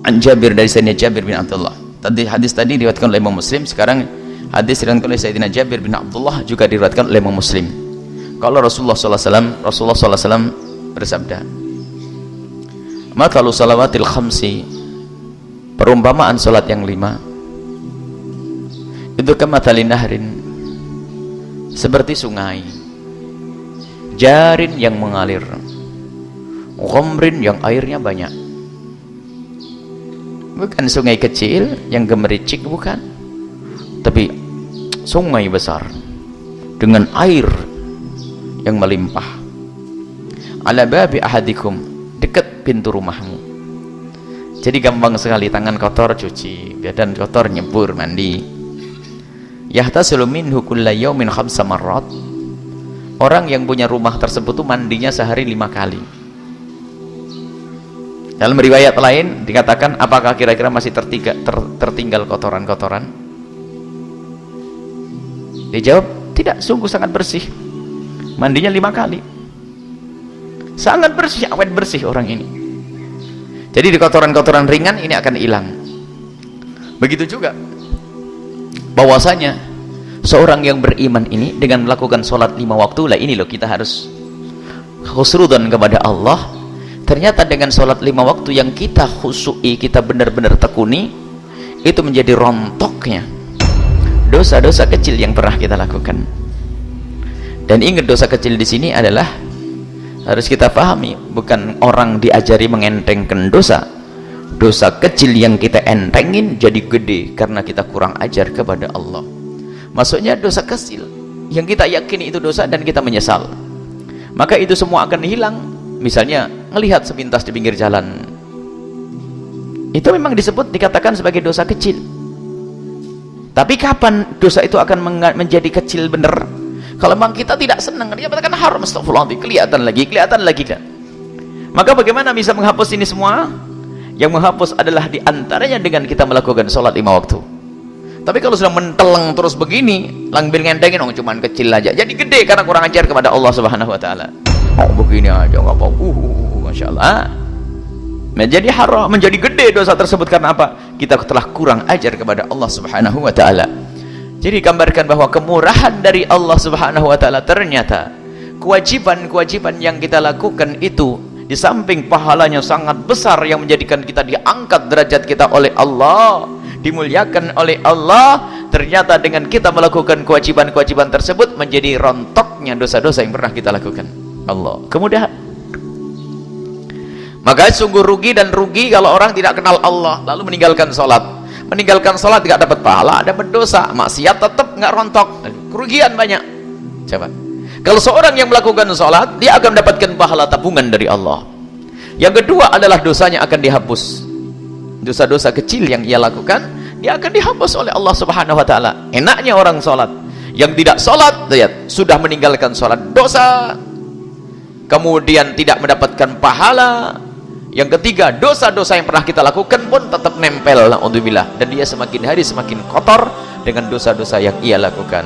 An Jabir, dari Sayyidina Jabir bin Abdullah. Tadi hadis tadi diriwayatkan oleh Imam Muslim, sekarang hadis diriwayatkan oleh Sayyidina Jabir bin Abdullah juga diriwayatkan oleh Imam Muslim. Kalau Rasulullah SAW bersabda, "Mathalu salawatil khamsi," perumpamaan salat yang 5, itu kamathali nahrin, seperti sungai, jarin yang mengalir, ghamrin yang airnya banyak. Bukan sungai kecil yang gemericik, bukan, tapi sungai besar dengan air yang melimpah. Ala babi ahadikum, dekat pintu rumahmu. Jadi gampang sekali, tangan kotor cuci, badan kotor nyebur, mandi. Yahtasilu minhu kulla yaumin 5 marrat. Orang yang punya rumah tersebut tuh mandinya sehari 5 kali. Dalam riwayat lain dikatakan, apakah kira-kira masih tertinggal kotoran-kotoran? Dijawab, tidak, sungguh sangat bersih. Mandinya 5 kali. Sangat bersih, awet bersih orang ini. Jadi di kotoran-kotoran ringan ini akan hilang. Begitu juga bahwasanya seorang yang beriman ini dengan melakukan sholat 5 waktu, lah ini loh kita harus khusnudzon kepada Allah. Ternyata dengan sholat 5 waktu yang kita khusyui, kita benar-benar tekuni, itu menjadi rontoknya dosa-dosa kecil yang pernah kita lakukan. Dan ingat, dosa kecil di sini adalah harus kita pahami, bukan orang diajari mengentengkan dosa. Dosa kecil yang kita entengin jadi gede karena kita kurang ajar kepada Allah. Maksudnya dosa kecil yang kita yakini itu dosa dan kita menyesal, maka itu semua akan hilang. Misalnya melihat sepintas di pinggir jalan, itu memang dikatakan sebagai dosa kecil. Tapi kapan dosa itu akan menjadi kecil bener? Kalau memang kita tidak senang, dia katakan haram, astagfirullahaladzim, kelihatan lagi kan. Maka bagaimana bisa menghapus ini semua? Yang menghapus adalah diantaranya dengan kita melakukan sholat 5 waktu. Tapi kalau sudah menteleng terus begini, langbil ngentengin, oh cuman kecil aja, jadi gede karena kurang ajar kepada Allah Subhanahu Wa Taala. Oh begini aja nggak apa, masya Allah. Menjadi haram, menjadi gede dosa tersebut karena apa? Kita telah kurang ajar kepada Allah Subhanahu Wa Taala. Jadi gambarkan bahwa kemurahan dari Allah Subhanahu Wa Taala, ternyata kewajiban-kewajiban yang kita lakukan itu, di samping pahalanya sangat besar yang menjadikan kita diangkat derajat kita oleh Allah, dimuliakan oleh Allah, ternyata dengan kita melakukan kewajiban-kewajiban tersebut menjadi rontoknya dosa-dosa yang pernah kita lakukan. Allah kemudahan. Maka sungguh rugi dan rugi kalau orang tidak kenal Allah lalu meninggalkan sholat. Meninggalkan sholat tidak dapat pahala, dapat dosa, maksiat tetap nggak rontok, kerugian banyak. Coba, kalau seorang yang melakukan sholat, dia akan mendapatkan pahala tabungan dari Allah. Yang kedua adalah dosanya akan dihapus. Dosa-dosa kecil yang ia lakukan, dia akan dihapus oleh Allah Subhanahu Wa Taala. Enaknya orang sholat. Yang tidak sholat, lihat, sudah meninggalkan sholat, dosa, kemudian tidak mendapatkan pahala. Yang ketiga, dosa-dosa yang pernah kita lakukan pun tetap nempel, naudzubillah, dan dia semakin hari semakin kotor dengan dosa-dosa yang ia lakukan.